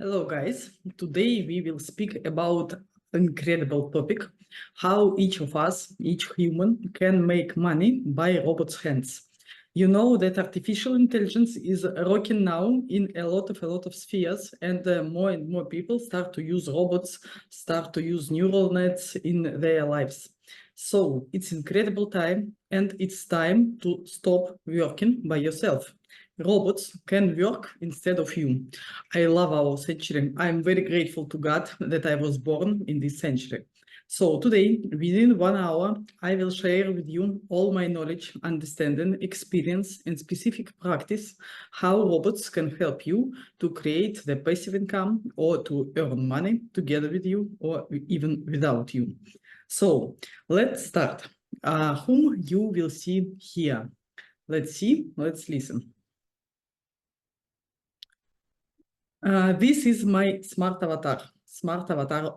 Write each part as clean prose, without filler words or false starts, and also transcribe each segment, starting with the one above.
Hello guys, today we will speak about incredible topic, how each of us, each human can make money by robots' hands. You know that artificial intelligence is rocking now in a lot of spheres, and more and more people start to use robots, start to use neural nets in their lives. So it's incredible time, and it's time to stop working by yourself. Robots can work instead of you. I love our century. I'm very grateful to God that I was born in this century. So today, within 1 hour, I will share with you all my knowledge, understanding, experience, and specific practice, how robots can help you to create the passive income or to earn money together with you or even without you. So let's start. Whom you will see here. Let's see, let's listen. This is my smart avatar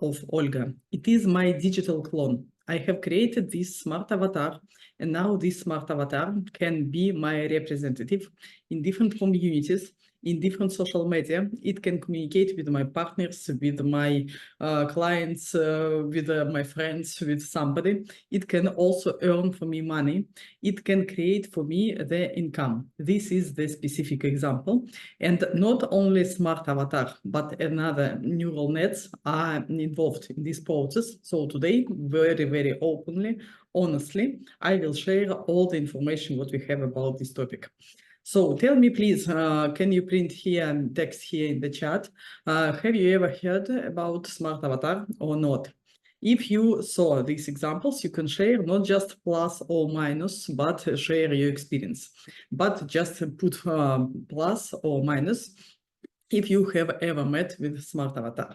of Olga. It is my digital clone. I have created this smart avatar, and now this smart avatar can be my representative in different communities, in different social media. It can communicate with my partners, with my clients, with my friends, with somebody. It can also earn for me money. It can create for me the income. This is the specific example. And not only smart avatar, but another neural nets are involved in this process. So today, very openly, honestly, I will share all the information what we have about this topic. So tell me, please, can you print here and text here in the chat? Have you ever heard about smart avatar or not? If you saw these examples, you can share not just plus or minus, but share your experience. But just put plus or minus if you have ever met with smart avatar.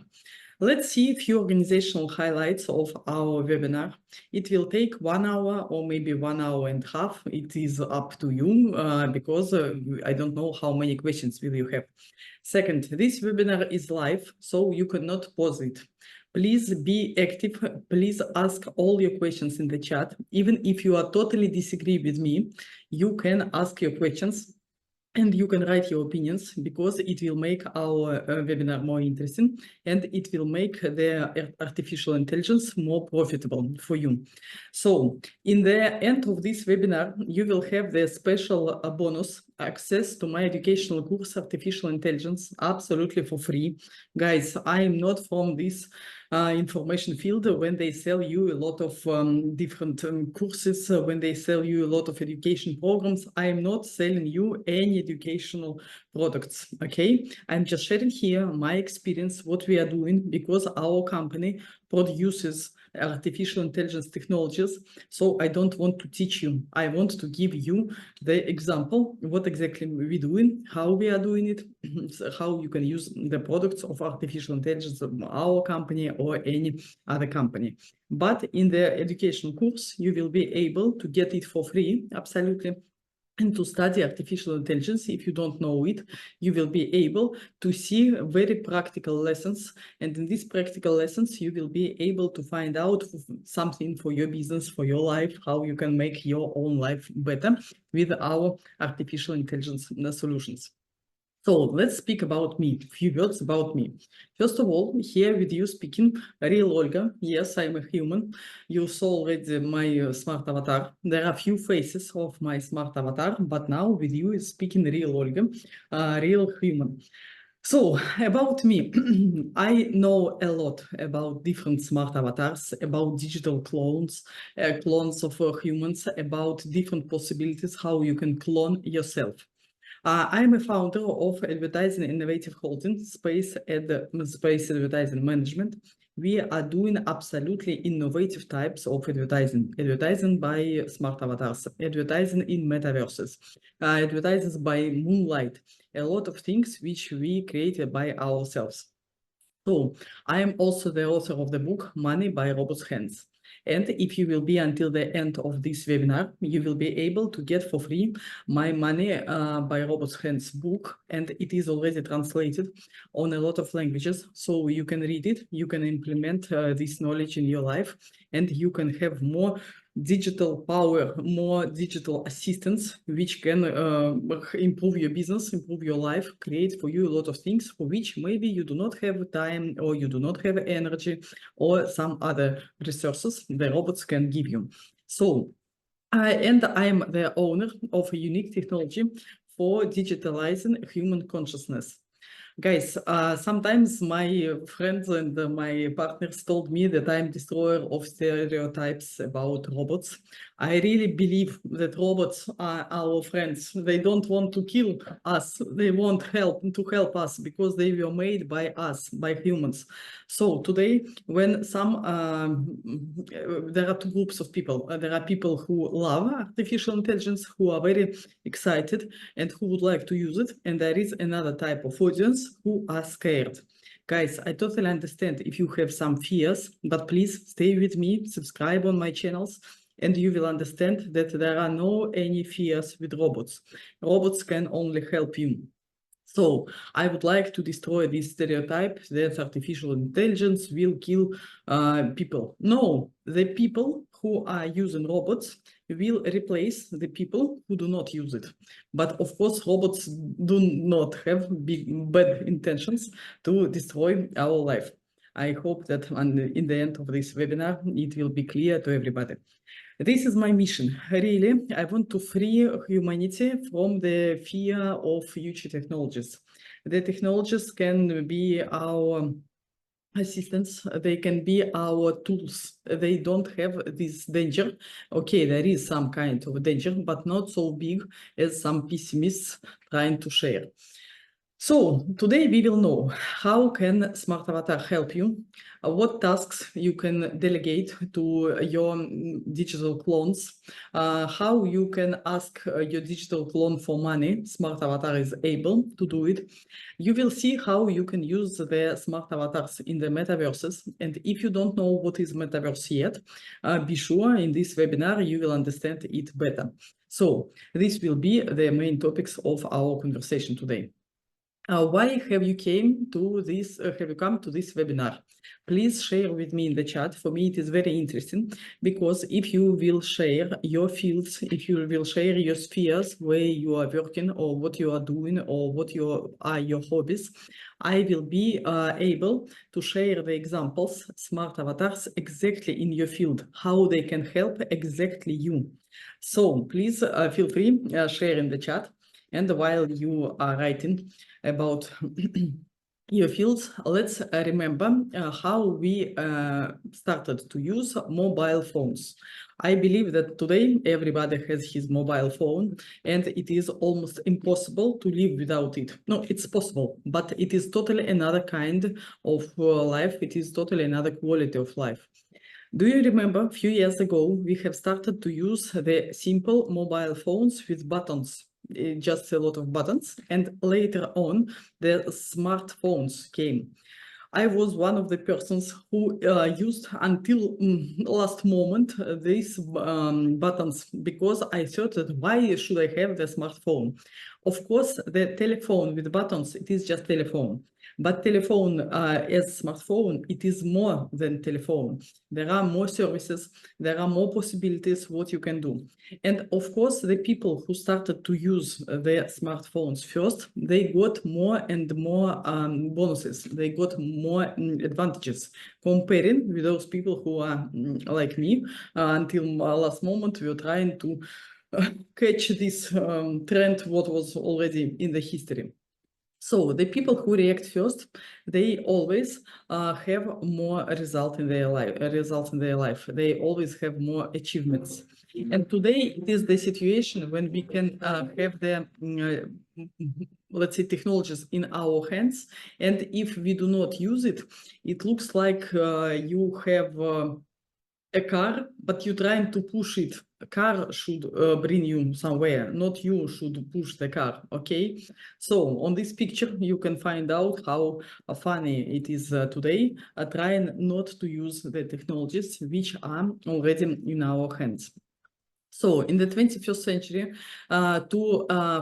Let's see a few organizational highlights of our webinar. It will take 1 hour or maybe 1 hour and a half. It is up to you because I don't know how many questions will you have. Second, this webinar is live, so you cannot pause it. Please be active. Please ask all your questions in the chat. Even if you are totally disagree with me, you can ask your questions and you can write your opinions because it will make our webinar more interesting and it will make the artificial intelligence more profitable for you. So in the end of this webinar, you will have the special bonus access to my educational course, Artificial Intelligence, absolutely for free. Guys, I am not from this information field when they sell you a lot of different courses, when they sell you a lot of education programs. I am not selling you any educational products, okay? I'm just sharing here my experience, what we are doing, because our company produces artificial intelligence technologies. So I don't want to teach you. I want to give you the example, what exactly we're doing, how we are doing it, how you can use the products of artificial intelligence of our company or any other company. But in the education course, you will be able to get it for free, absolutely. And to study artificial intelligence, if you don't know it, you will be able to see very practical lessons. And in these practical lessons, you will be able to find out something for your business, for your life, how you can make your own life better with our artificial intelligence solutions. So let's speak about me, a few words about me. First of all, here with you speaking, real Olga. Yes, I'm a human. You saw already my smart avatar. There are a few faces of my smart avatar, but now with you is speaking real Olga, real human. So about me, I know a lot about different smart avatars, about digital clones, clones of advertising, about different possibilities, how you can clone yourself. I'm a founder of Advertising Innovative Holding, Space Advertising Management. We are doing absolutely innovative types of advertising by smart avatars, advertising in metaverses, advertising by moonlight, a lot of things which we created by ourselves. So I am also the author of the book Money by Robots' Hands. And if you will be until the end of this webinar, you will be able to get for free my Money by Robots' Hands book. And it is already translated on a lot of languages. So you can read it, you can implement this knowledge in your life, and you can have more digital power, more digital assistants, which can improve your business, improve your life, create for you a lot of things for which maybe you do not have time or you do not have energy or some other resources the robots can give you. So, and I'm the owner of a unique technology for digitalizing human consciousness. Guys, sometimes my friends and my partners told me that I'm destroyer of stereotypes about robots. I really believe that robots are our friends. They don't want to kill us. They want to help us because they were made by us, by humans. So today, when there are two groups of people. There are people who love artificial intelligence, who are very excited and who would like to use it. And there is another type of audience who are scared. Guys, I totally understand if you have some fears, but please stay with me, subscribe on my channels, and you will understand that there are no any fears with robots. Robots can only help you. So I would like to destroy this stereotype that artificial intelligence will kill people. No, the people who are using robots will replace the people who do not use it. But of course, robots do not have bad intentions to destroy our life. I hope that in the end of this webinar, it will be clear to everybody. This is my mission. Really, I want to free humanity from the fear of future technologies. The technologies can be our assistants, they can be our tools. They don't have this danger. Okay, there is some kind of danger, but not so big as some pessimists trying to share. So today we will know how can Smart Avatar help you, what tasks you can delegate to your digital clones, how you can ask your digital clone for money. Smart Avatar is able to do it. You will see how you can use the Smart Avatars in the metaverses. And if you don't know what is Metaverse yet, be sure in this webinar you will understand it better. So this will be the main topics of our conversation today. Why have you come to this webinar? Please share with me in the chat. For me, it is very interesting because if you will share your fields, if you will share your spheres where you are working or what you are doing or what are your hobbies, I will be able to share the examples, smart avatars, exactly in your field, how they can help exactly you. So please feel free, share in the chat. And while you are writing about your fields, let's remember how we started to use mobile phones. I believe that today everybody has his mobile phone and it is almost impossible to live without it. No, it's possible, but it is totally another kind of life. It is totally another quality of life. Do you remember a few years ago, we have started to use the simple mobile phones with buttons, just a lot of buttons, and later on the smartphones came. I was one of the persons who used until last moment these buttons because I thought that why should I have the smartphone? Of course, the telephone with buttons, it is just telephone. But telephone as smartphone, it is more than telephone. There are more services, there are more possibilities what you can do. And of course, the people who started to use their smartphones first, they got more and more bonuses. They got more advantages comparing with those people who are like me. Until last moment, we were trying to catch this trend what was already in the history. So the people who react first, they always have more result in their life. They always have more achievements. And today it is the situation when we can have the let's say technologies in our hands, and if we do not use it, it looks like you have a car, but you're trying to push it. A car should bring you somewhere, not you should push the car, okay? So on this picture, you can find out how funny it is today, trying not to use the technologies which are already in our hands. So in the 21st century, to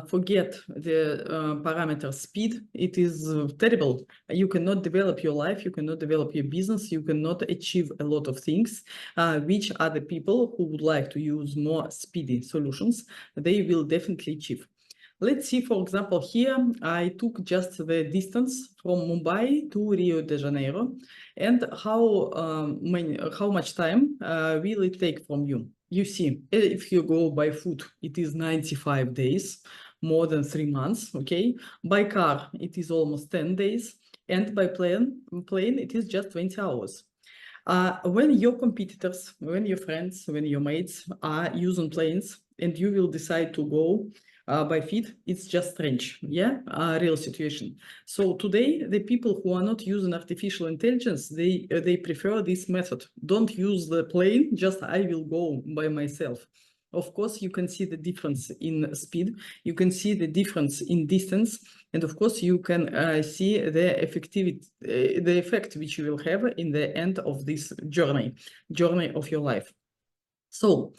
forget the parameter speed, it is terrible. You cannot develop your life, you cannot develop your business, you cannot achieve a lot of things, which other people who would like to use more speedy solutions, they will definitely achieve. Let's see, for example, here I took just the distance from Mumbai to Rio de Janeiro and how much time will it take from you. You see, if you go by foot, it is 95 days, more than 3 months, okay? By car, it is almost 10 days, and by plane, it is just 20 hours. When your competitors, when your friends, when your mates are using planes and you will decide to go by feet, it's just strange, yeah, real situation. So today, the people who are not using artificial intelligence, they prefer this method. Don't use the plane, just I will go by myself. Of course, you can see the difference in speed, you can see the difference in distance, and of course, you can see the the effect which you will have in the end of this journey of your life. So,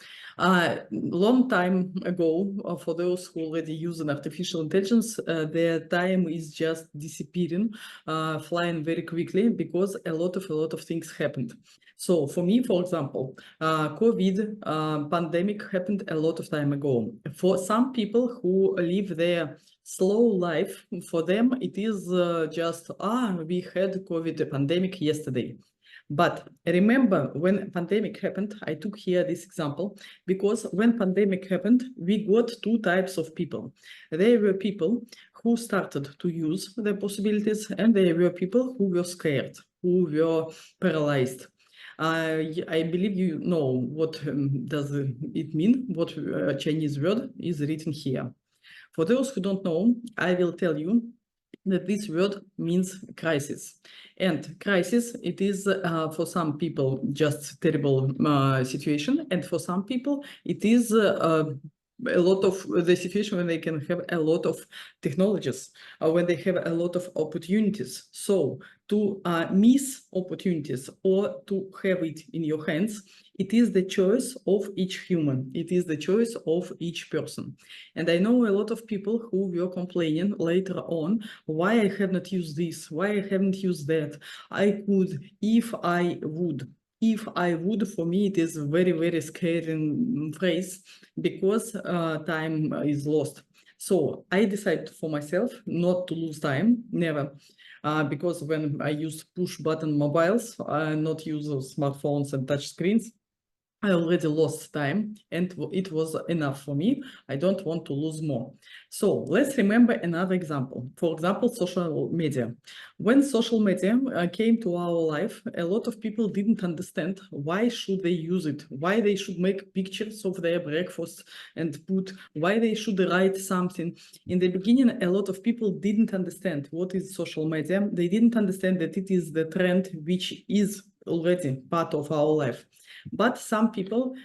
long time ago, for those who already use an artificial intelligence, their time is just disappearing, flying very quickly because a lot of things happened. So, for me, for example, COVID pandemic happened a lot of time ago. For some people who live their slow life, for them it is just we had COVID pandemic yesterday. But remember, when pandemic happened, I took here this example because when pandemic happened, we got two types of people. There were people who started to use the possibilities, and there were people who were scared, who were paralyzed. I believe you know what does it mean, what Chinese word is written here. For those who don't know, I will tell you that this word means crisis. And crisis, it is for some people just terrible situation, and for some people it is a lot of the situation when they can have a lot of technologies, when they have a lot of opportunities. So to miss opportunities or to have it in your hands, it is the choice of each human. It is the choice of each person. And I know a lot of people who were complaining later on, why I have not used this, why I haven't used that. I could, if I would. If I would, for me, it is a very scary phrase because time is lost. So I decided for myself not to lose time, never. Because when I used push button mobiles, not use smartphones and touch screens, I already lost time and it was enough for me. I don't want to lose more. So let's remember another example. For example, social media. When social media came to our life, a lot of people didn't understand why should they use it, why they should make pictures of their breakfast and why they should write something. In the beginning, a lot of people didn't understand what is social media. They didn't understand that it is the trend which is already part of our life. But some people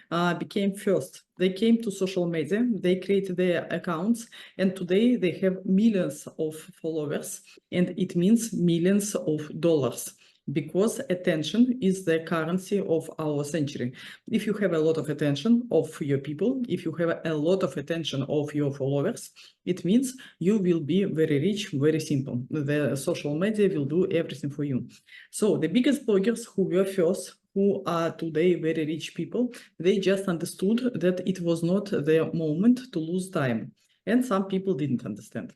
became first. They came to social media, they created their accounts, and today they have millions of followers, and it means millions of dollars. Because attention is the currency of our century. If you have a lot of attention of your people, if you have a lot of attention of your followers, it means you will be very rich, very simple. The social media will do everything for you. So the biggest bloggers who were first, who are today very rich people, they just understood that it was not their moment to lose time. And some people didn't understand.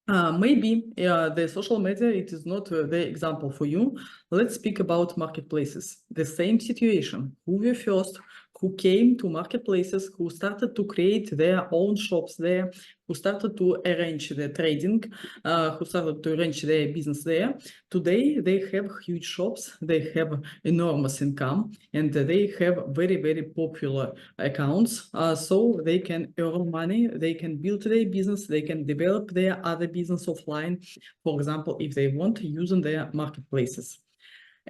Maybe the social media, it is not the example for you. Let's speak about marketplaces. The same situation. Who were first, who came to marketplaces, who started to create their own shops there, who started to arrange the trading, who started to arrange their business there. Today, they have huge shops, they have enormous income, and they have very popular accounts. So they can earn money, they can build their business, they can develop their other business offline, for example, if they want, using their marketplaces.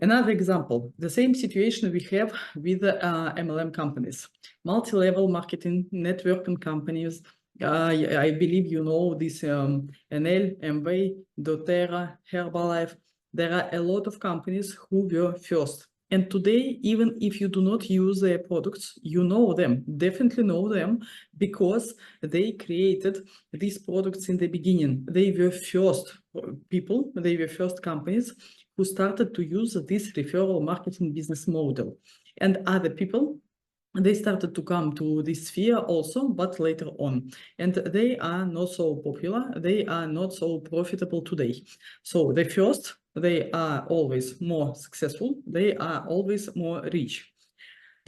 Another example, the same situation we have with MLM companies, multi-level marketing, networking companies. I believe you know this NL, MV, doTERRA, Herbalife. There are a lot of companies who were first. And today, even if you do not use their products, you know them, definitely know them, because they created these products in the beginning. They were first people, they were first companies who started to use this referral marketing business model. And other people, they started to come to this sphere also, but later on. And they are not so popular, they are not so profitable today. So the first, they are always more successful, they are always more rich.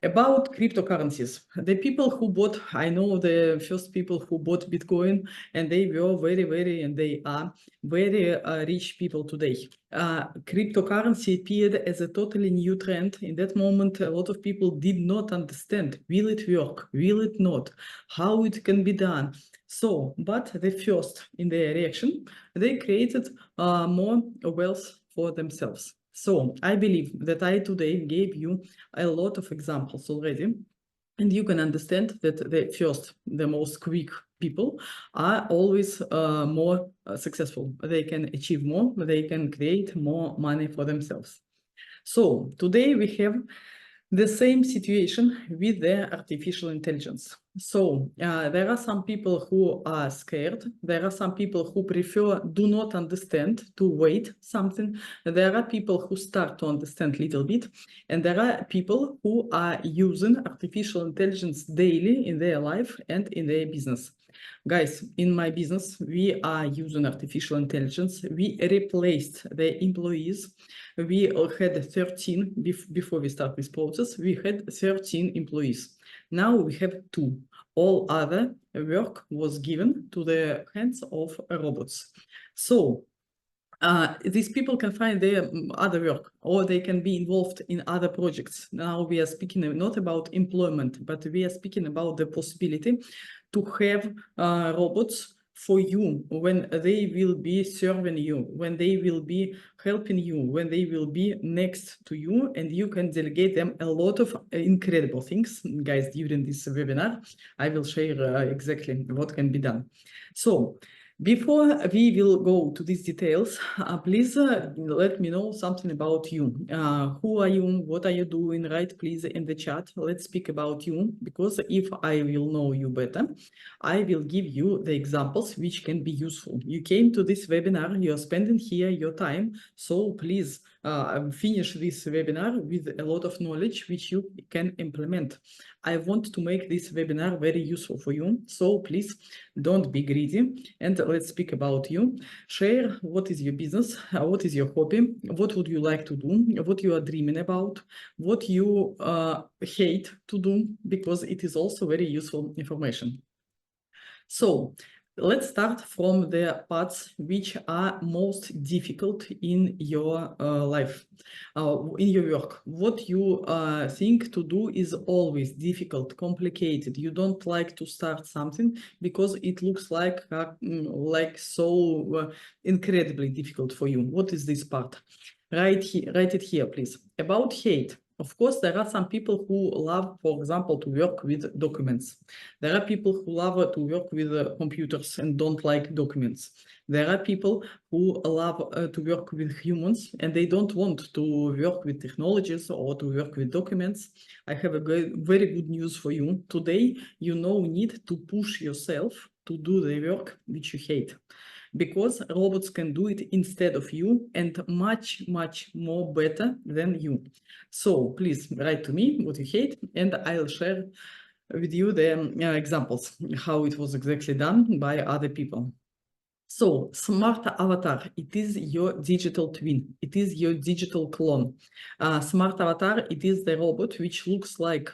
About cryptocurrencies, the people who bought, I know the first people who bought Bitcoin, and they were very, and they are very rich people today. Cryptocurrency appeared as a totally new trend. In that moment, a lot of people did not understand, will it work, will it not, how it can be done. So, but the first in their reaction, they created more wealth for themselves. So I believe that I today gave you a lot of examples already, and you can understand that the most quick people are always more successful. They can achieve more, they can create more money for themselves. So today we have the same situation with the artificial intelligence. So there are some people who are scared. There are some people who prefer, do not understand, to wait something. There are people who start to understand a little bit. And there are people who are using artificial intelligence daily in their life and in their business. Guys, in my business, we are using artificial intelligence. We replaced the employees. We had 13, before we start this process, we had 13 employees. Now we have 2. All other work was given to the hands of robots. So these people can find their other work, or they can be involved in other projects. Now we are speaking not about employment, but we are speaking about the possibility to have robots for you when they will be serving you, when they will be helping you, when they will be next to you, and you can delegate them a lot of incredible things. Guys, during this webinar, I will share exactly what can be done. So, before we will go to these details, please let me know something about you. Who are you? What are you doing? Write please in the chat. Let's speak about you, because if I will know you better, I will give you the examples which can be useful. You came to this webinar, you're spending here your time, so please finish this webinar with a lot of knowledge which you can implement. I want to make this webinar very useful for you, so please don't be greedy, and let's speak about you. Share what is your business, what is your hobby, what would you like to do, what you are dreaming about, what you hate to do, because it is also very useful information. So let's start from the parts which are most difficult in your life, in your work. What you think to do is always difficult, complicated. You don't like to start something because it looks like so incredibly difficult for you. What is this part? Write it here, please. About hate. Of course, there are some people who love, for example, to work with documents. There are people who love to work with computers and don't like documents. There are people who love to work with humans and they don't want to work with technologies or to work with documents. I have a very good news for you. Today, you no need to push yourself to do the work which you hate, because robots can do it instead of you, and much more better than you. So please write to me what you hate, and I'll share with you the examples, how it was exactly done by other people. So, smart avatar, it is your digital twin. It is your digital clone. Smart avatar, it is the robot which looks like,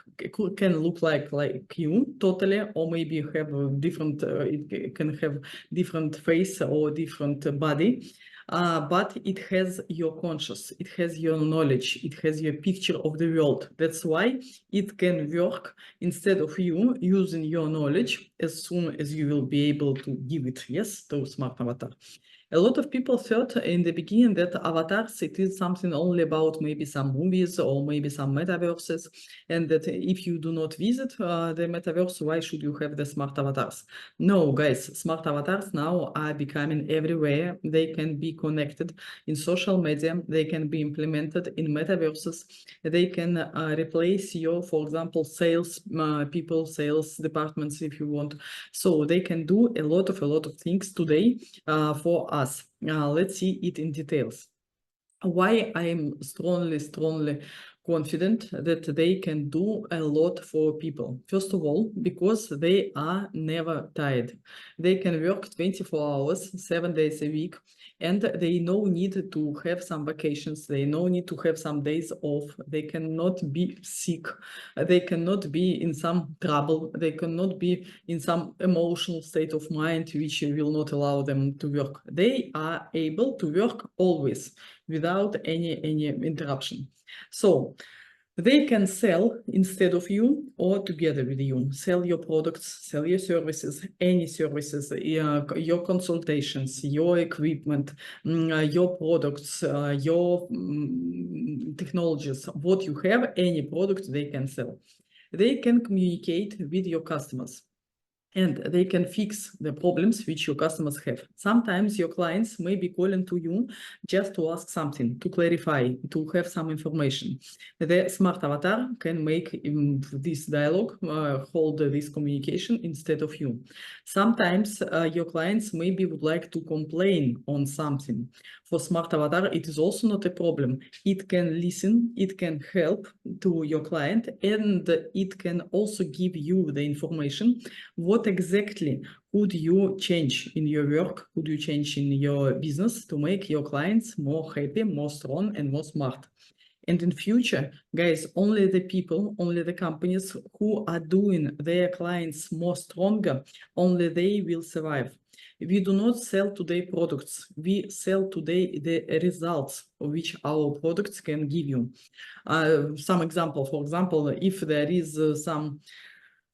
can look like you totally, or maybe you have a different, it can have different face or different body. But it has your conscious, it has your knowledge, it has your picture of the world. That's why it can work instead of you using your knowledge as soon as you will be able to give it, yes, to smart avatar. A lot of people thought in the beginning that avatars, it is something only about maybe some movies or maybe some metaverses, and that if you do not visit the metaverse, why should you have the smart avatars? No, guys, smart avatars now are becoming everywhere. They can be connected in social media, they can be implemented in metaverses, they can replace your, for example, sales people, sales departments if you want. So they can do a lot of things today for us. Let's see it in details. Why I am strongly confident that they can do a lot for people. First of all, because they are never tired. They can work 24 hours, 7 days a week, and they no need to have some vacations. They no need to have some days off. They cannot be sick. They cannot be in some trouble. They cannot be in some emotional state of mind which will not allow them to work. They are able to work always without any interruption. So they can sell instead of you or together with you. Sell your products, sell your services, any services, your consultations, your equipment, your products, your technologies, what you have, any product they can sell. They can communicate with your customers, and they can fix the problems which your customers have. Sometimes your clients may be calling to you just to ask something, to clarify, to have some information. The smart avatar can make this dialogue, hold this communication instead of you. Sometimes your clients maybe would like to complain on something. For smart avatar, it is also not a problem. It can listen, it can help to your client, and it can also give you the information what exactly could you change in your work, could you change in your business to make your clients more happy, more strong, and more smart. And in future, guys, only the people, only the companies who are doing their clients more stronger, only they will survive. We do not sell today products. We sell today the results which our products can give you. Some example, for example, if there is some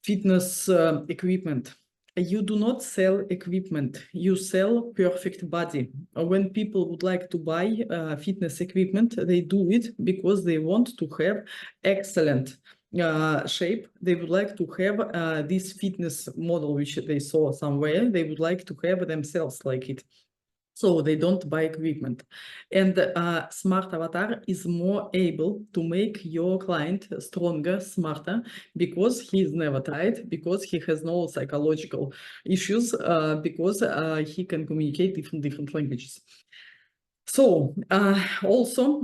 fitness equipment, you do not sell equipment, you sell perfect body. When people would like to buy fitness equipment, they do it because they want to have excellent shape. They would like to have this fitness model which they saw somewhere. They would like to have themselves like it. So they don't buy equipment. And smart avatar is more able to make your client stronger, smarter, because he is never tired, because he has no psychological issues, because he can communicate different languages. So also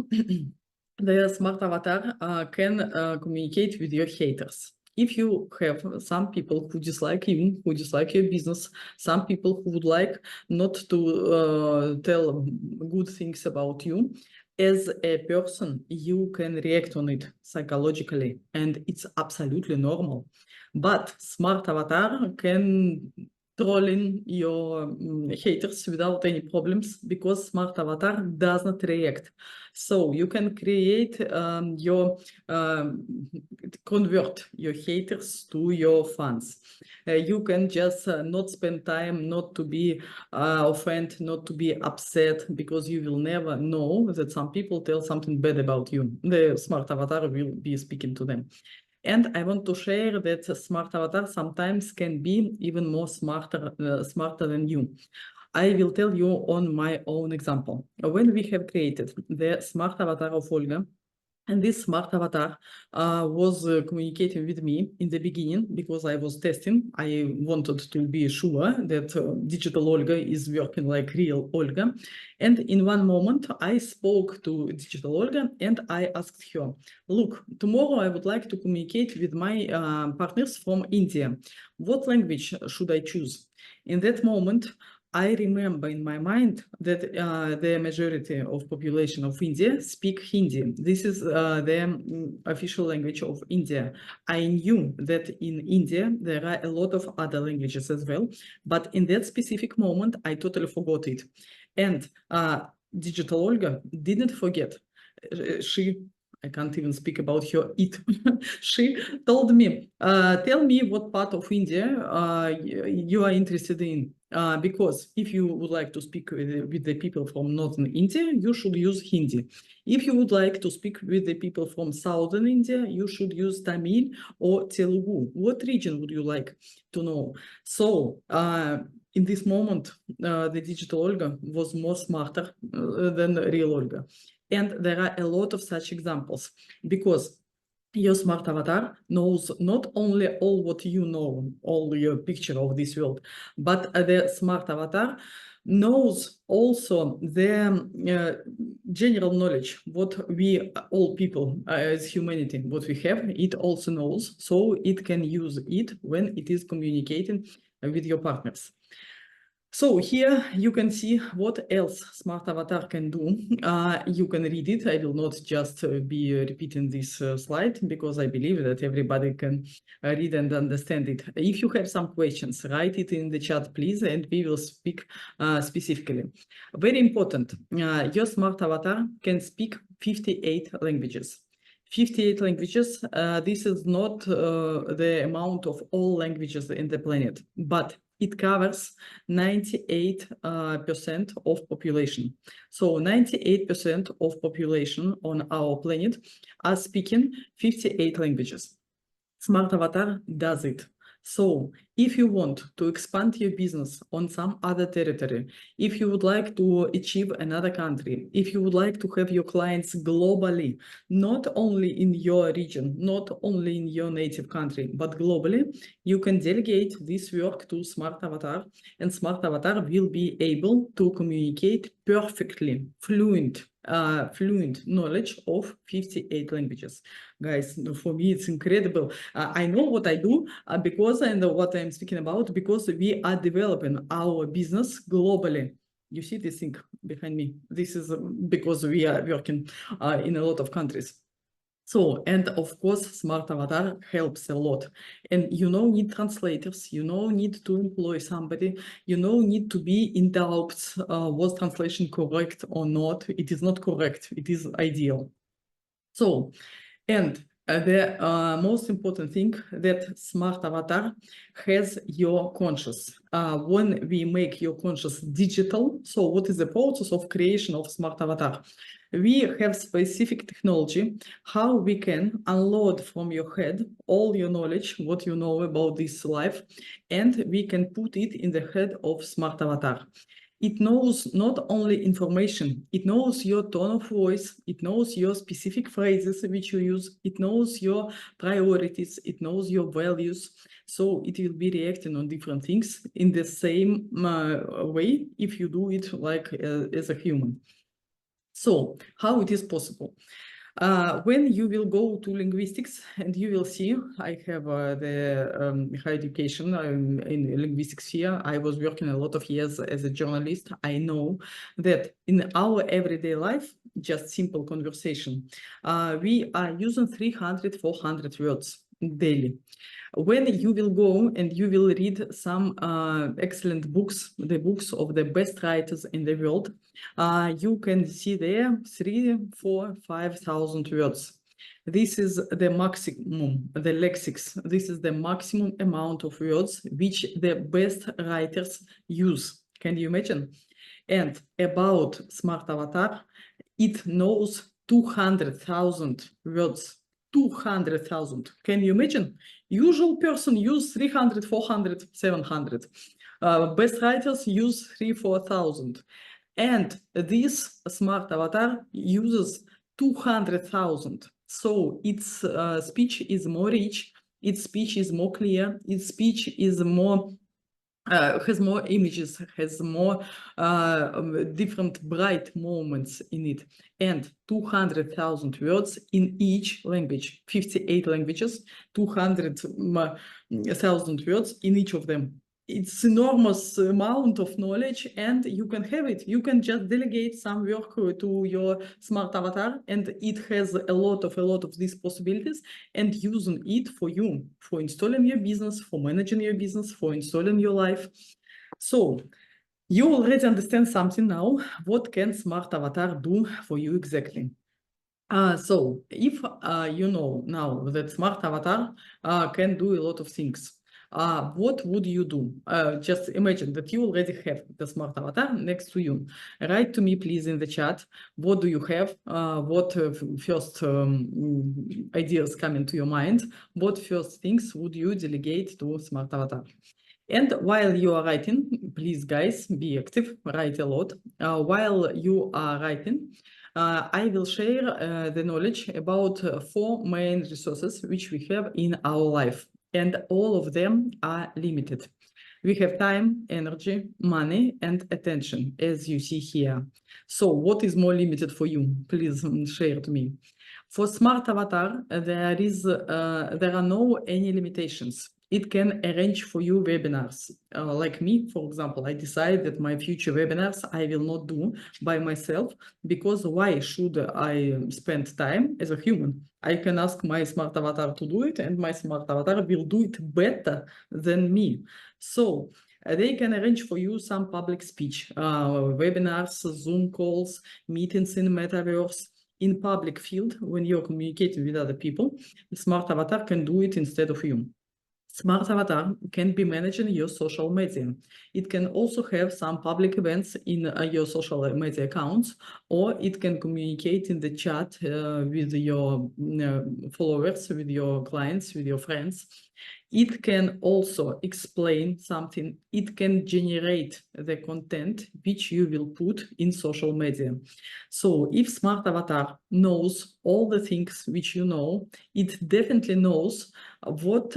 the smart avatar can communicate with your haters. If you have some people who dislike you, who dislike your business, some people who would like not to tell good things about you, as a person, you can react on it psychologically, and it's absolutely normal. But smart avatar can trolling your haters without any problems, because smart avatar does not react. So you can create convert your haters to your fans. You can just not spend time not to be offended, not to be upset, because you will never know that some people tell something bad about you. The smart avatar will be speaking to them. And I want to share that smart avatar sometimes can be even more smarter than you. I will tell you on my own example. When we have created the smart avatar of Olga, and this smart avatar was communicating with me in the beginning because I was testing. I wanted to be sure that digital Olga is working like real Olga. And in one moment, I spoke to digital Olga and I asked her, look, tomorrow I would like to communicate with my partners from India. What language should I choose? In that moment, I remember in my mind that the majority of population of India speak Hindi. This is the official language of India. I knew that in India there are a lot of other languages as well, but in that specific moment I totally forgot it. And digital Olga didn't forget. I can't even speak about her, it. She told me, tell me what part of India you are interested in. Because if you would like to speak with the people from northern India, you should use Hindi. If you would like to speak with the people from southern India, you should use Tamil or Telugu. What region would you like to know? So in this moment, the digital Olga was more smarter than real Olga. And there are a lot of such examples because your smart avatar knows not only all what you know, all your picture of this world, but the smart avatar knows also the general knowledge, what we all people as humanity, what we have, it also knows, so it can use it when it is communicating with your partners. So here you can see what else Smart Avatar can do. You can read it. I will not just be repeating this slide because I believe that everybody can read and understand it. If you have some questions, write it in the chat, please, and we will speak specifically. Very important, your Smart Avatar can speak 58 languages. 58 languages, this is not the amount of all languages in the planet, but it covers 98% of population. So 98% of population on our planet are speaking 58 languages. Smart Avatar does it. So if you want to expand your business on some other territory, if you would like to achieve another country, if you would like to have your clients globally, not only in your region, not only in your native country, but globally, you can delegate this work to Smart Avatar, and Smart Avatar will be able to communicate perfectly, fluent knowledge of 58 languages. Guys, for me, it's incredible. I know what I do because, and what I'm speaking about, because we are developing our business globally. You see this thing behind me? This is because we are working in a lot of countries. So, and of course, Smart Avatar helps a lot. And you know, need translators, you know, need to employ somebody, you know, need to be in doubts, was translation correct or not? It is not correct, it is ideal. So, and the most important thing that Smart Avatar has your conscious. When we make your conscious digital, so what is the process of creation of Smart Avatar? We have specific technology, how we can unload from your head all your knowledge, what you know about this life, and we can put it in the head of Smart Avatar. It knows not only information, it knows your tone of voice, it knows your specific phrases which you use, it knows your priorities, it knows your values. So it will be reacting on different things in the same way if you do it like as a human. So how it is possible? When you will go to linguistics and you will see, I have the higher education in linguistics here. I was working a lot of years as a journalist. I know that in our everyday life, just simple conversation, we are using 300, 400 words daily. When you will go and you will read some excellent books, the books of the best writers in the world, you can see there 3,000, 4,000, 5,000 words. This is the maximum, the lexics. This is the maximum amount of words which the best writers use. Can you imagine? And about Smart Avatar, it knows 200,000 words. 200,000. Can you imagine? Usual person use 300, 400, 700. Best writers use 3,000, 4,000. And this Smart Avatar uses 200,000. So its speech is more rich, its speech is more clear, its speech is more has more images, has more different bright moments in it, and 200,000 words in each language, 58 languages, 200,000 words in each of them. It's enormous amount of knowledge, and you can have it. You can just delegate some work to your Smart Avatar, and it has a lot of these possibilities, and using it for you, for installing your business, for managing your business, for installing your life. So you already understand something now. What can Smart Avatar do for you exactly? So if you know now that Smart Avatar can do a lot of things, what would you do? Just imagine that you already have the smart avatar next to you. Write to me, please, in the chat. What do you have? What first ideas come into your mind? What first things would you delegate to smart avatar? And while you are writing, please, guys, be active, write a lot. While you are writing, I will share the knowledge about 4 main resources which we have in our life, and all of them are limited. We have time, energy, money, and attention, as you see here. So what is more limited for you? Please share to me. For smart avatar, there are no any limitations. It can arrange for you webinars. Like me, for example, I decide that my future webinars I will not do by myself, because why should I spend time as a human? I can ask my smart avatar to do it, and my smart avatar will do it better than me. So they can arrange for you some public speech, webinars, Zoom calls, meetings in Metaverse. In public field, when you're communicating with other people, the smart avatar can do it instead of you. Smart avatar can be managing your social media. It can also have some public events in your social media accounts, or it can communicate in the chat with your followers, with your clients, with your friends. It can also explain something. It can generate the content which you will put in social media. So if smart avatar knows all the things which you know, it definitely knows what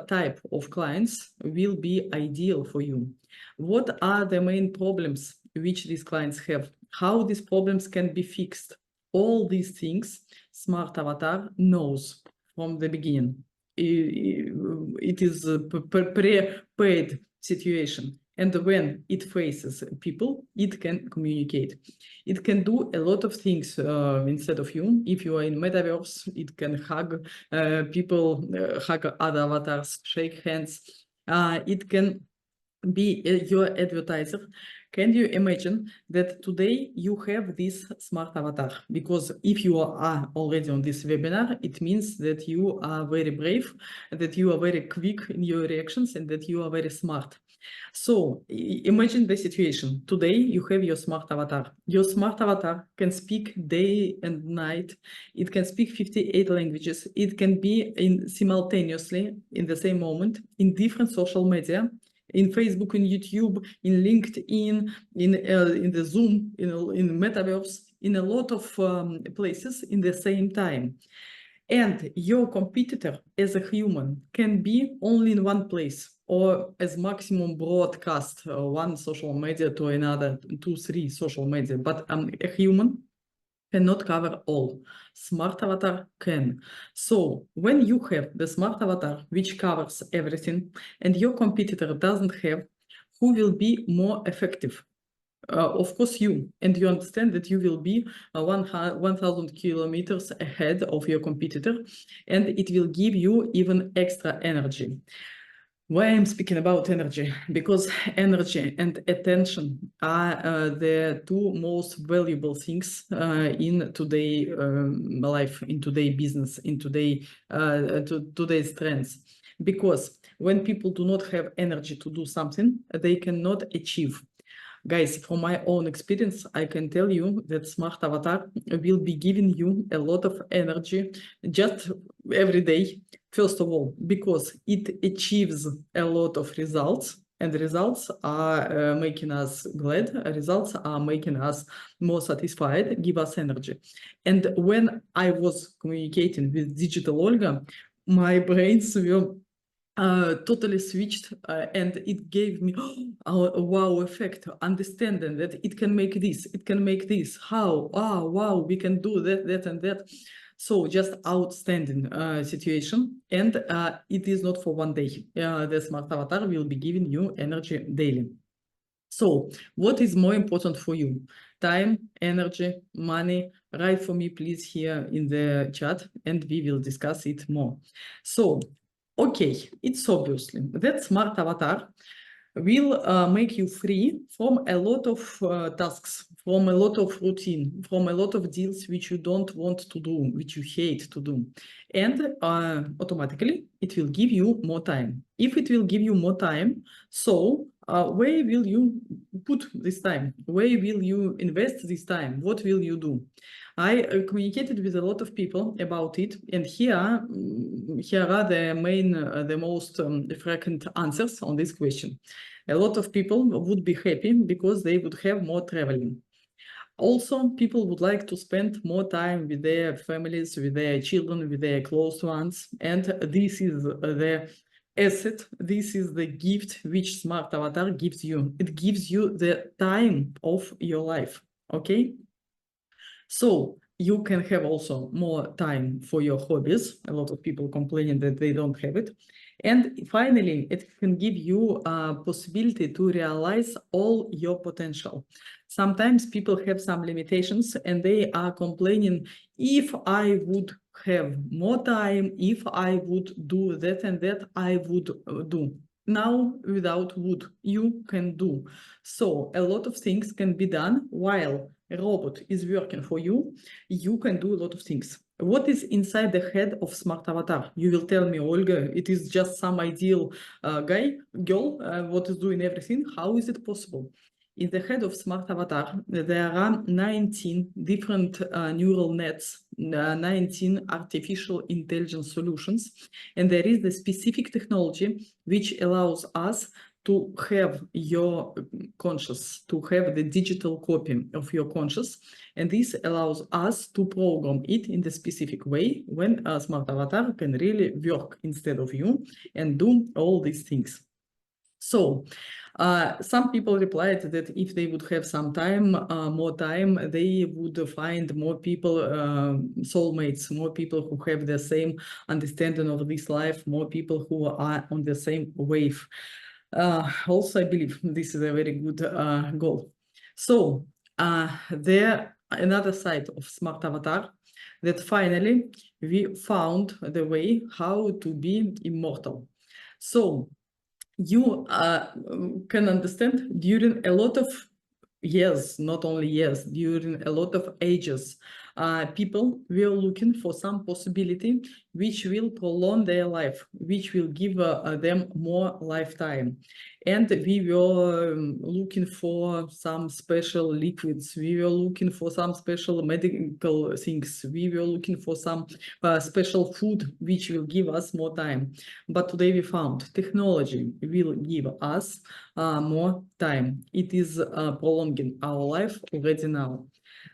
type of clients will be ideal for you. What are the main problems which these clients have? How these problems can be fixed? All these things smart avatar knows from the beginning. It is a prepared situation. And when it faces people, it can communicate. It can do a lot of things instead of you. If you are in Metaverse, it can hug people, hug other avatars, shake hands. It can be your advertiser. Can you imagine that today you have this smart avatar? Because if you are already on this webinar, it means that you are very brave, that you are very quick in your reactions, and that you are very smart. So imagine the situation. Today you have your smart avatar. Your smart avatar can speak day and night. It can speak 58 languages. It can be simultaneously in the same moment in different social media, in Facebook, in YouTube, in LinkedIn, in the Zoom, in Metaverse, in a lot of places in the same time. And your competitor as a human can be only in one place, or as maximum broadcast one social media to another, 2, 3 social media. But a human cannot cover all. Smart avatar can. So when you have the smart avatar which covers everything, and your competitor doesn't have, who will be more effective? Of course you, and you understand that you will be 1,000 kilometers ahead of your competitor, and it will give you even extra energy. Why I'm speaking about energy? Because energy and attention are the 2 most valuable things in today life, in today business, in today's trends. Because when people do not have energy to do something, they cannot achieve. Guys, from my own experience, I can tell you that smart avatar will be giving you a lot of energy just every day. First of all, because it achieves a lot of results, and the results are making us glad. Results are making us more satisfied, give us energy. And when I was communicating with Digital Olga, my brains were totally switched, and it gave me a wow effect, understanding that it can make this, it can make this, how, wow, we can do that and that. So just outstanding situation, and it is not for one day. The smart avatar will be giving you energy daily. So what is more important for you? Time, energy, money? Write for me, please, here in the chat, and we will discuss it more. So, okay, it's obviously that smart avatar will make you free from a lot of tasks, from a lot of routine, from a lot of deals which you don't want to do, which you hate to do. And automatically, it will give you more time. If it will give you more time, so where will you put this time? Where will you invest this time? What will you do? I communicated with a lot of people about it, and here are the main, the most frequent answers on this question. A lot of people would be happy because they would have more traveling. Also, people would like to spend more time with their families, with their children, with their close ones, and this is the asset, this is the gift which Smart Avatar gives you. It gives you the time of your life, okay? So you can have also more time for your hobbies. A lot of people complaining that they don't have it. And finally, it can give you a possibility to realize all your potential. Sometimes people have some limitations and they are complaining, if I would have more time, if I would do that and that, I would do. Now, without would, you can do. So a lot of things can be done while a robot is working for you. You can do a lot of things. What is inside the head of Smart Avatar? You will tell me, Olga, it is just some ideal girl, what is doing everything. How is it possible? In the head of Smart Avatar, there are 19 different neural nets, 19 artificial intelligence solutions, and there is the specific technology which allows us to have your conscious, to have the digital copy of your conscious, and this allows us to program it in the specific way when a Smart Avatar can really work instead of you and do all these things. So some people replied that if they would have some time, more time, they would find more people, soulmates, more people who have the same understanding of this life, more people who are on the same wave. Also, I believe this is a very good goal. So there another side of Smart Avatar, that finally we found the way how to be immortal. So you can understand during a lot of years, not only years, during a lot of ages, people were looking for some possibility which will prolong their life, which will give them more lifetime. And we were looking for some special liquids, we were looking for some special medical things, we were looking for some special food which will give us more time. But today we found technology will give us more time. It is prolonging our life already now.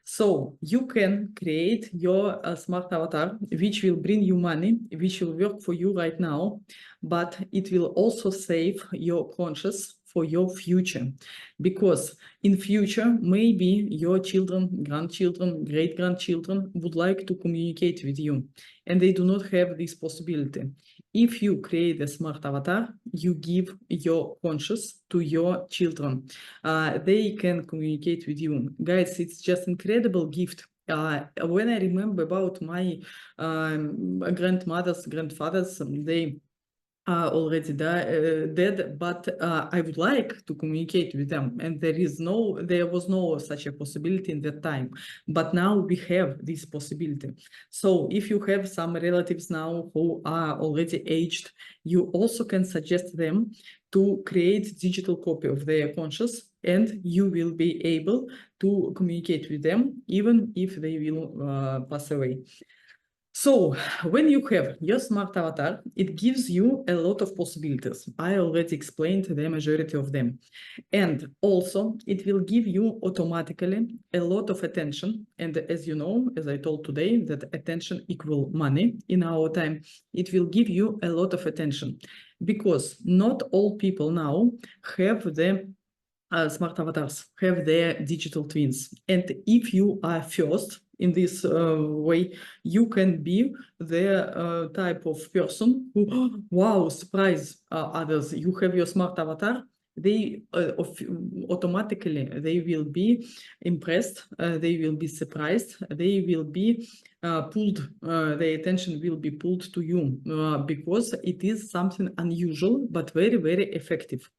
So you can create your smart avatar, which will bring you money, which will work for you right now, but it will also save your conscious for your future, because in future maybe your children, grandchildren, great-grandchildren would like to communicate with you and they do not have this possibility. If you create a smart avatar, you give your conscious to your children. They can communicate with you. Guys, it's just incredible gift. When I remember about my grandmothers, grandfathers, they already dead, but I would like to communicate with them, and there was no such a possibility in that time, but now we have this possibility. So if you have some relatives now who are already aged, you also can suggest them to create digital copy of their conscious, and you will be able to communicate with them even if they will pass away. So when you have your smart avatar, it gives you a lot of possibilities. I already explained the majority of them. And also it will give you automatically a lot of attention. And as you know, as I told today, that attention equal money in our time, it will give you a lot of attention, because not all people now have the smart avatars, have their digital twins. And if you are first in this way, you can be the type of person who, wow, surprise others. You have your smart avatar, they automatically, they will be impressed, they will be surprised, they will be pulled, their attention will be pulled to you, because it is something unusual, but very, very effective.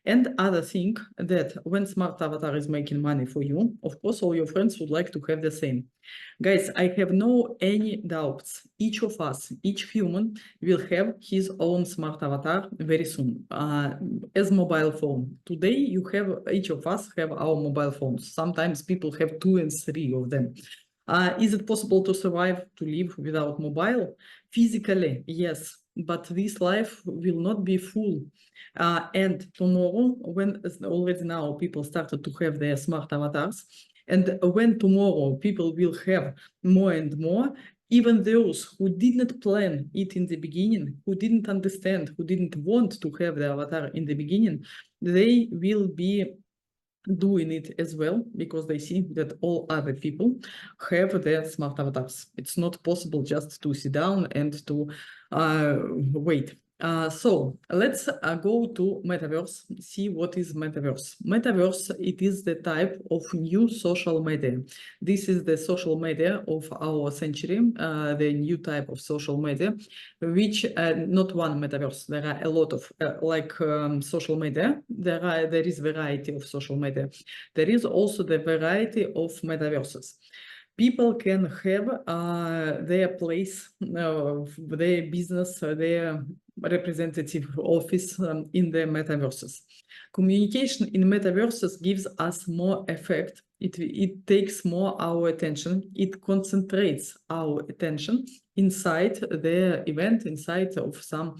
And other thing that when smart avatar is making money for you, of course, all your friends would like to have the same. Guys, I have no any doubts. Each of us, each human will have his own smart avatar very soon, as mobile phone. Today, each of us have our mobile phones. Sometimes people have 2 and 3 of them. Is it possible to survive, to live without mobile? Physically, yes, but this life will not be full. And tomorrow, when already now people started to have their smart avatars, and when tomorrow people will have more and more, even those who did not plan it in the beginning, who didn't understand, who didn't want to have the avatar in the beginning, they will be doing it as well because they see that all other people have their smart avatars. It's not possible just to sit down and to wait. So let's go to Metaverse, see what is Metaverse. Metaverse, it is the type of new social media. This is the social media of our century, the new type of social media, which not one Metaverse. There are a lot of social media. There is variety of social media. There is also the variety of metaverses. People can have their place, their business, their representative office in the metaverses. Communication in metaverses gives us more effect. It takes more our attention. It concentrates our attention inside the event, inside of some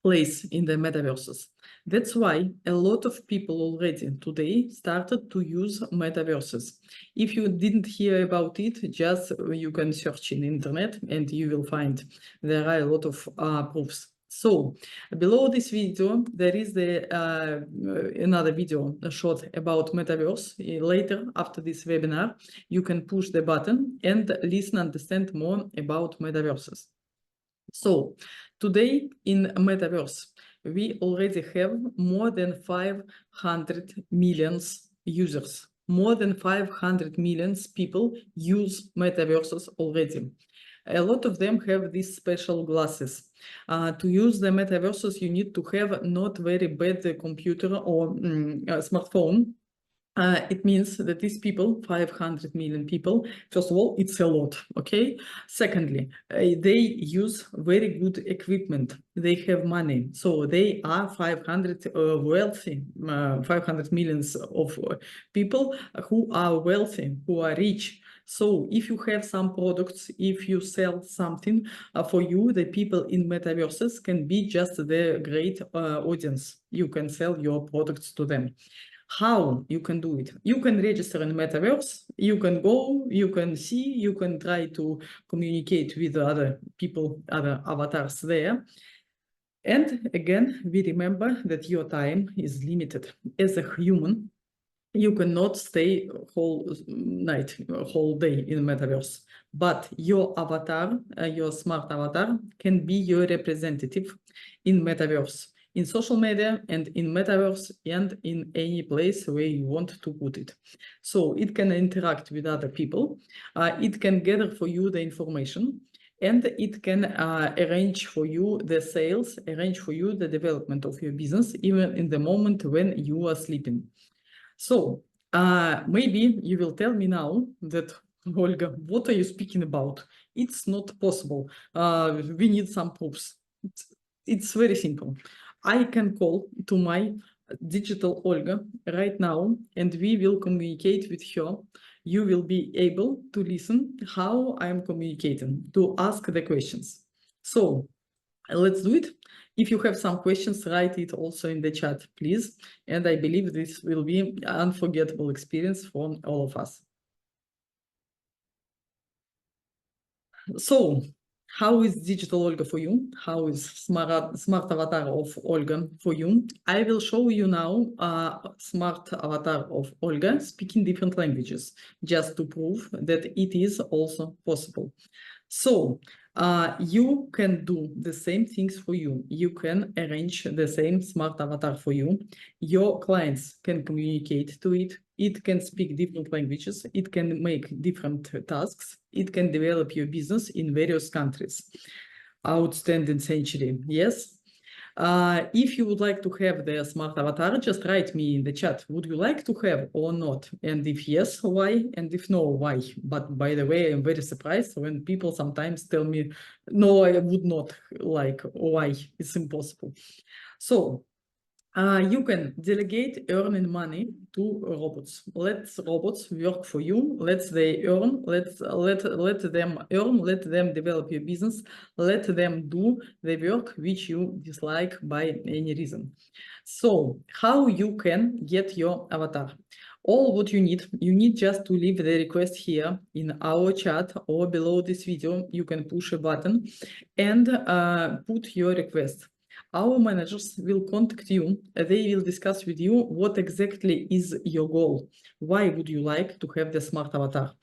place in the metaverses. That's why a lot of people already today started to use metaverses. If you didn't hear about it, just you can search in the internet and you will find there are a lot of proofs. So below this video, there is another video short about Metaverse. Later, after this webinar, you can push the button and listen, understand more about Metaverses. So today in Metaverse, we already have more than 500 million users. More than 500 million people use Metaverses already. A lot of them have these special glasses. To use the Metaverses, you need to have not very bad computer or smartphone. It means that these people, 500 million people, first of all, it's a lot, okay? Secondly, they use very good equipment. They have money. So they are 500 wealthy, 500 millions of people who are wealthy, who are rich. So if you have some products, if you sell something for you, the people in metaverses can be just the great audience. You can sell your products to them. How you can do it? You can register in Metaverse, you can go, you can see, you can try to communicate with other people, other avatars there. And again, we remember that your time is limited. As a human, you cannot stay whole night, whole day in Metaverse. But your avatar, your smart avatar, can be your representative in Metaverse, in social media and in Metaverse and in any place where you want to put it. So it can interact with other people. It can gather for you the information, and it can arrange for you the sales, arrange for you the development of your business, even in the moment when you are sleeping. So maybe you will tell me now that, Olga, what are you speaking about? It's not possible. We need some proofs. It's very simple. I can call to my digital Olga right now, and we will communicate with her. You will be able to listen how I'm communicating, to ask the questions. So let's do it. If you have some questions, write it also in the chat, please. And I believe this will be an unforgettable experience for all of us. So how is digital Olga for you? How is smart avatar of Olga for you? I will show you now smart avatar of Olga speaking different languages, just to prove that it is also possible. So you can do the same things for you. You can arrange the same smart avatar for you. Your clients can communicate to it. It can speak different languages. It can make different tasks. It can develop your business in various countries. Outstanding century, yes. If you would like to have the smart avatar, just write me in the chat, would you like to have or not? And if yes, why? And if no, why? But by the way, I'm very surprised when people sometimes tell me, no, I would not like, why? It's impossible. So you can delegate earning money to robots. Let robots work for you. Let they earn. Let them earn. Let them develop your business. Let them do the work which you dislike by any reason. So how you can get your avatar? All what you need just to leave the request here in our chat or below this video. You can push a button and put your request. Our managers will contact you. They will discuss with you what exactly is your goal. Why would you like to have the smart avatar?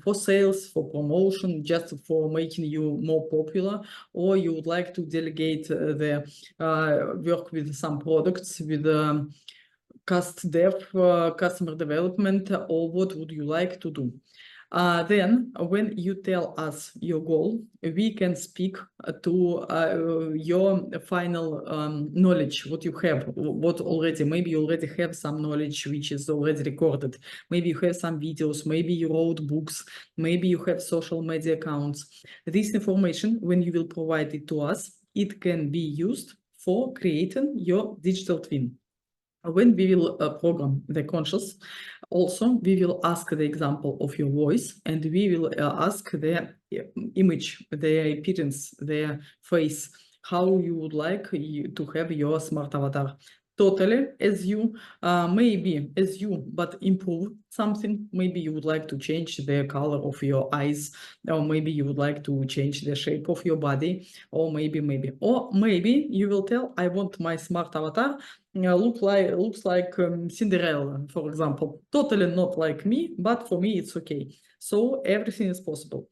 For sales, for promotion, just for making you more popular, or you would like to delegate the work with some products, with customer development, or what would you like to do? Then when you tell us your goal, we can speak to your final knowledge, what you have, what already, maybe you already have some knowledge which is already recorded. Maybe you have some videos, maybe you wrote books, maybe you have social media accounts. This information, when you will provide it to us, it can be used for creating your digital twin. When we will program the conscious, also we will ask the example of your voice, and we will ask the image, the appearance, their face, how you would like to have your smart avatar. Totally as you, maybe as you, but improve something. Maybe you would like to change the color of your eyes, or maybe you would like to change the shape of your body, or maybe you will tell, I want my smart avatar looks like Cinderella, for example. Totally not like me, but for me it's okay. So everything is possible.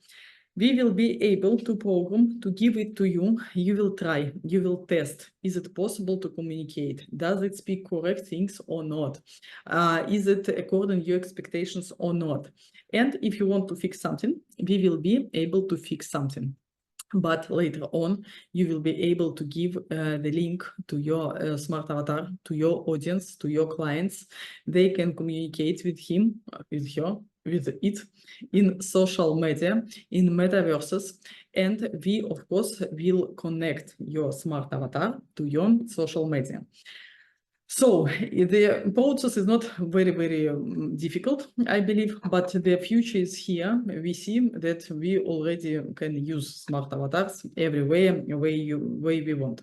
We will be able to program to give it to you. You will try, you will test. Is it possible to communicate? Does it speak correct things or not? Is it according to your expectations or not? And if you want to fix something, we will be able to fix something. But later on, you will be able to give the link to your smart avatar, to your audience, to your clients. They can communicate with him, with her, with it in social media, in metaverses. And we, of course, will connect your smart avatar to your social media. So the process is not very difficult, I believe, but the future is here. We see that we already can use smart avatars everywhere, way we want.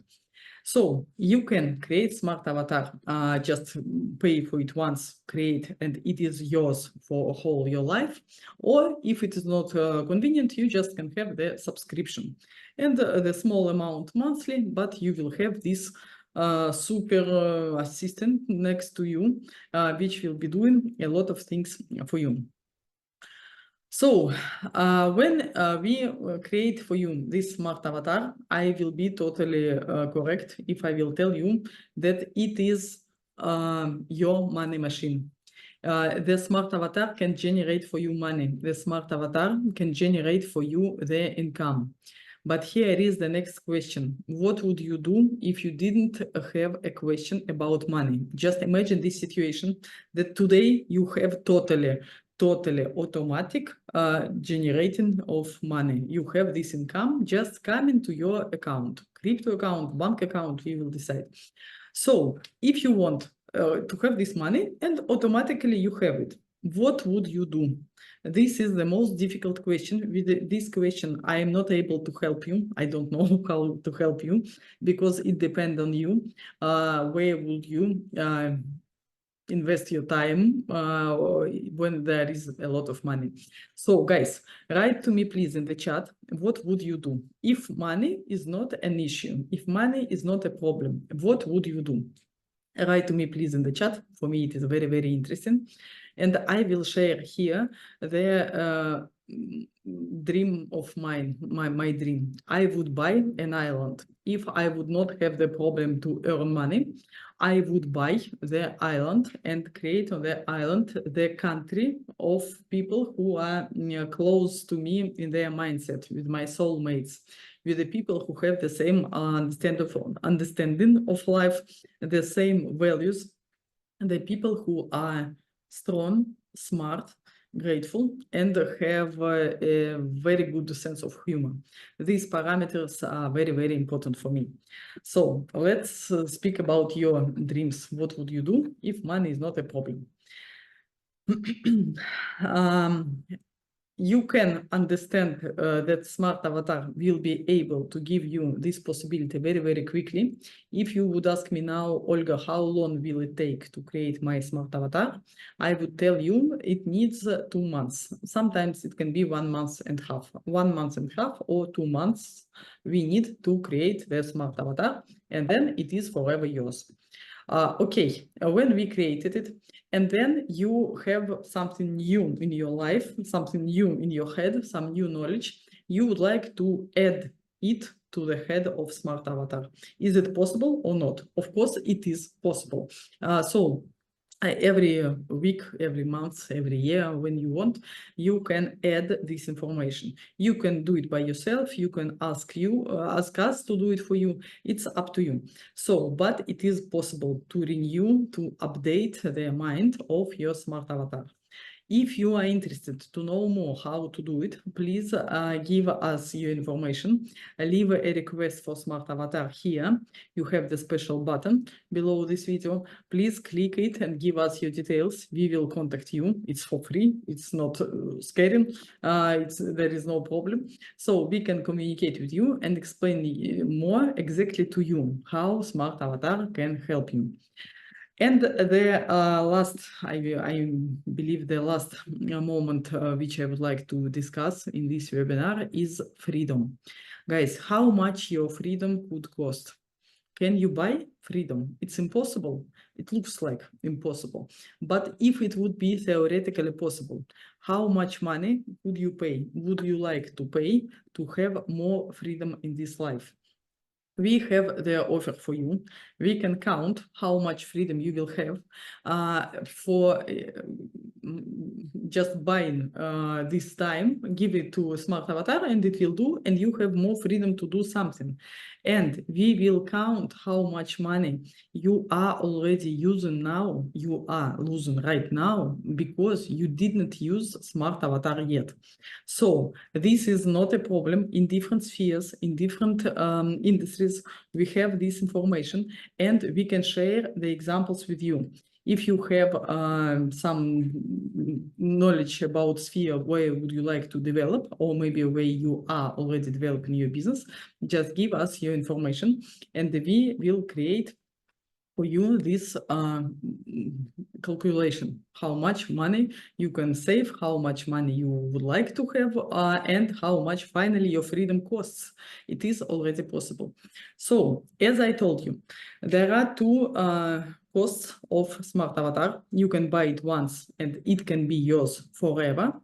So you can create smart avatar, just pay for it once, create, and it is yours for whole your life. Or if it is not convenient, you just can have the subscription and the small amount monthly, but you will have this super assistant next to you, which will be doing a lot of things for you. So when we create for you this smart avatar, I will be totally correct if I will tell you that it is your money machine. The smart avatar can generate for you money. The smart avatar can generate for you the income. But here is the next question. What would you do if you didn't have a question about money? Just imagine this situation that today you have totally automatic generating of money. You have this income just coming to your account, crypto account, bank account, we will decide. So if you want to have this money and automatically you have it, what would you do? This is the most difficult question. With this question, I am not able to help you. I don't know how to help you because it depends on you. Where would you invest your time when there is a lot of money? So guys, write to me please in the chat, what would you do if money is not an issue, if money is not a problem? What would you do? Write to me please in the chat. For me it is very interesting, and I will share here the dream of mine, my dream. I would buy an island. If I would not have the problem to earn money, I would buy the island and create on the island the country of people who are close to me in their mindset, with my soulmates. with the people who have the same understanding of life, the same values, the people who are strong, smart, grateful, and have a very good sense of humor. These parameters are very, very important for me. So let's speak about your dreams. What would you do if money is not a problem? You can understand that smart avatar will be able to give you this possibility very, very quickly. If you would ask me now, Olga, how long will it take to create my smart avatar? I would tell you it needs 2 months. Sometimes it can be 1 month and a half. 1 month and a half or 2 months we need to create the smart avatar, and then it is forever yours. Okay, when we created it, and then you have something new in your life, something new in your head, some new knowledge, you would like to add it to the head of smart avatar. Is it possible or not? Of course, it is possible. Every week, every month, every year, when you want, you can add this information. You can do it by yourself. You can ask us to do it for you. It's up to you. So, but it is possible to renew, to update the mind of your smart avatar. If you are interested to know more how to do it, please give us your information. Leave a request for Smart Avatar here. You have the special button below this video. Please click it and give us your details. We will contact you. It's for free. It's not scary. There is no problem. So we can communicate with you and explain more exactly to you how Smart Avatar can help you. And the last, I believe the last moment which I would like to discuss in this webinar is freedom. Guys, how much your freedom could cost? Can you buy freedom? It's impossible. It looks like impossible. But if it would be theoretically possible, how much money would you pay? Would you like to pay to have more freedom in this life? We have the offer for you. We can count how much freedom you will have for just buying this time, give it to a smart avatar and it will do, and you have more freedom to do something. And we will count how much money you are already using now, you are losing right now because you didn't use smart avatar yet. So this is not a problem. In different spheres, in different industries, we have this information and we can share the examples with you. If you have some knowledge about sphere where would you like to develop, or maybe where you are already developing your business, just give us your information and we will create for you this calculation, how much money you can save, how much money you would like to have, and how much finally your freedom costs. It is already possible. So, as I told you, there are two costs of Smart Avatar. You can buy it once and it can be yours forever.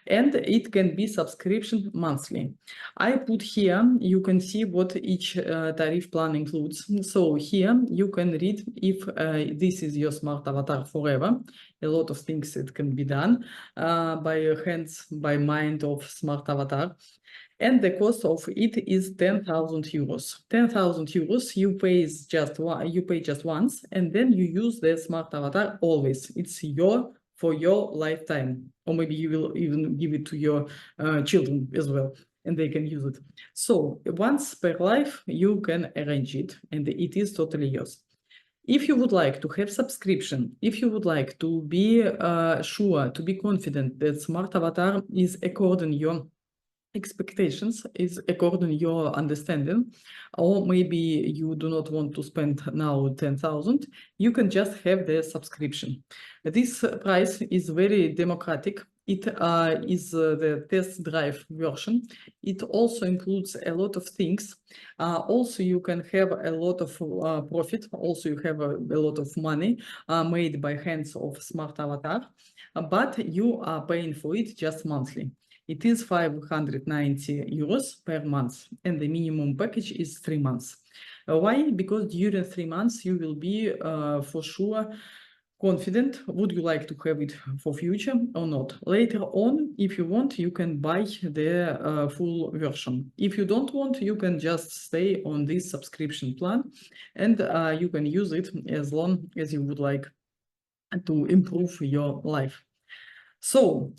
And it can be subscription monthly. I put here, you can see what each tariff plan includes. So here you can read if this is your smart avatar forever. A lot of things it can be done by your hands, by mind of smart avatar. And the cost of it is 10,000 euros. 10,000 euros you pay just once, and then you use the smart avatar always. It's for your lifetime, or maybe you will even give it to your children as well, and they can use it. So once per life, you can arrange it, and it is totally yours. If you would like to have subscription, if you would like to be sure, to be confident that smart avatar is according your expectations, is according your understanding, or maybe you do not want to spend now 10,000, you can just have the subscription. This price is very democratic. It is the test drive version. It also includes a lot of things. Also, you can have a lot of profit. Also, you have a lot of money made by hands of smart avatar, but you are paying for it just monthly. It is 590 euros per month, and the minimum package is 3 months. Why? Because during 3 months, you will be for sure confident? Would you like to have it for future or not? Later on, if you want, you can buy the full version. If you don't want, you can just stay on this subscription plan, and you can use it as long as you would like to improve your life. So,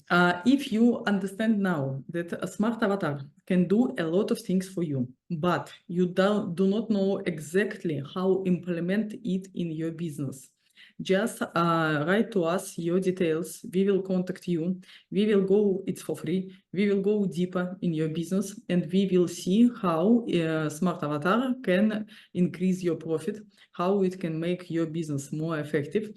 if you understand now that a smart avatar can do a lot of things for you, but you do not know exactly how implement it in your business, just write to us your details. We will contact you. We will go, it's for free. We will go deeper in your business, and we will see how smart avatar can increase your profit, how it can make your business more effective.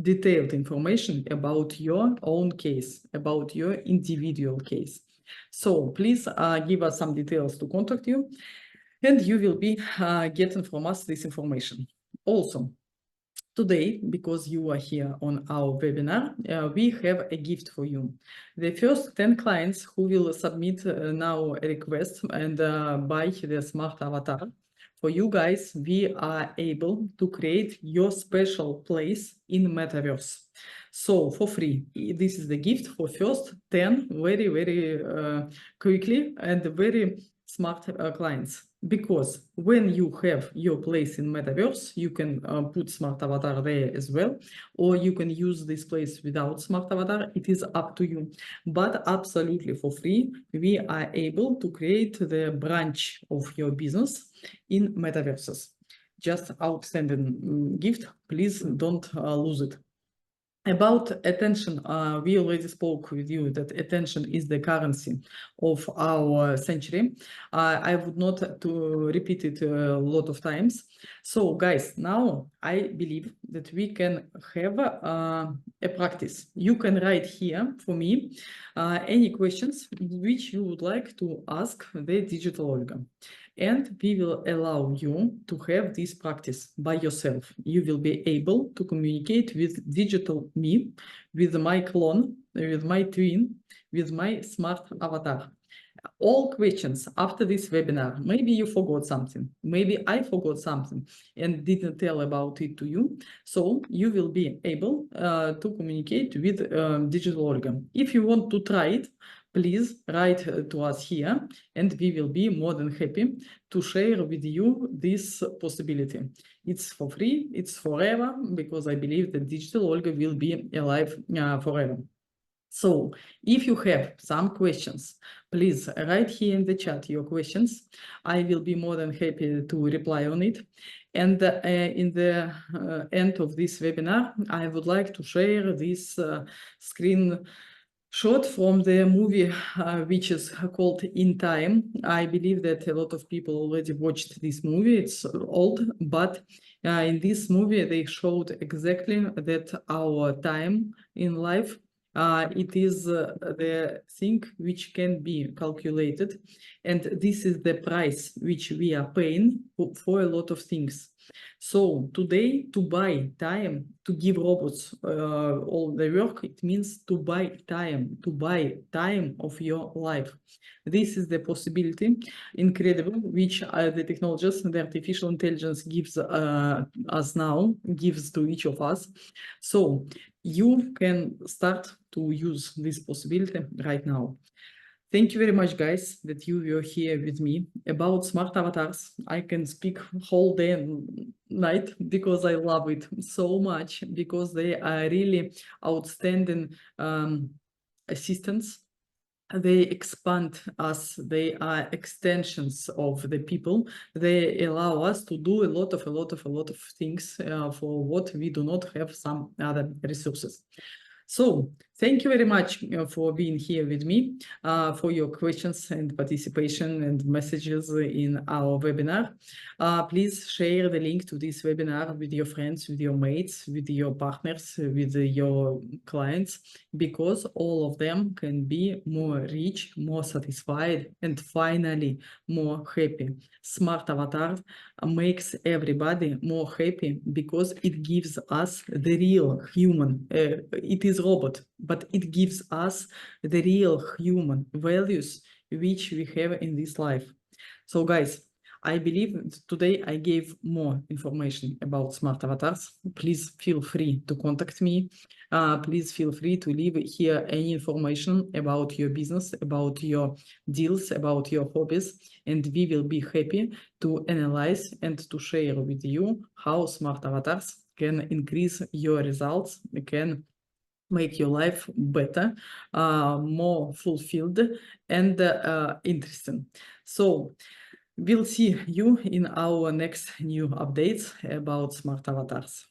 Detailed information about your own case, about your individual case. So please give us some details to contact you, and you will be getting from us this information. Also, today, because you are here on our webinar, we have a gift for you. The first 10 clients who will submit now a request and buy the smart avatar, for you guys, we are able to create your special place in Metaverse. So for free, this is the gift for first 10 very, very quickly and very smart clients. Because when you have your place in Metaverse, you can put smart avatar there as well, or you can use this place without smart avatar. It is up to you, but absolutely for free, we are able to create the branch of your business in Metaverses. Just outstanding gift. Please don't lose it. About attention, we already spoke with you that attention is the currency of our century. I would not to repeat it a lot of times. So guys, now I believe that we can have a practice. You can write here for me any questions which you would like to ask the digital Olga. And we will allow you to have this practice by yourself. You will be able to communicate with digital me, with my clone, with my twin, with my smart avatar. All questions after this webinar, maybe you forgot something, maybe I forgot something and didn't tell about it to you. So you will be able to communicate with digital Olga. If you want to try it, please write to us here, and we will be more than happy to share with you this possibility. It's for free, it's forever, because I believe that digital Olga will be alive forever. So if you have some questions, please write here in the chat your questions. I will be more than happy to reply on it. And in the end of this webinar, I would like to share this screen shot from the movie which is called In Time. I believe that a lot of people already watched this movie. It's old, but in this movie they showed exactly that our time in life, it is the thing which can be calculated, and this is the price which we are paying for a lot of things. So today, to buy time, to give robots all the work, it means to buy time of your life. This is the possibility, incredible, which the technologies and the artificial intelligence gives us now, gives to each of us. So you can start to use this possibility right now. Thank you very much, guys, that you were here with me. About smart avatars, I can speak whole day and night because I love it so much, because they are really outstanding assistants. They expand us. They are extensions of the people. They allow us to do a lot of things for what we do not have some other resources. So thank you very much for being here with me, for your questions and participation and messages in our webinar. Please share the link to this webinar with your friends, with your mates, with your partners, with your clients, because all of them can be more rich, more satisfied, and finally more happy. Smart Avatar makes everybody more happy because it gives us the real human. It is robot, but it gives us the real human values which we have in this life. So guys, I believe today I gave more information about smart avatars. Please feel free to contact me. Please feel free to leave here any information about your business, about your deals, about your hobbies, and we will be happy to analyze and to share with you how smart avatars can increase your results, can make your life better, more fulfilled and interesting. So we'll see you in our next new updates about smart avatars.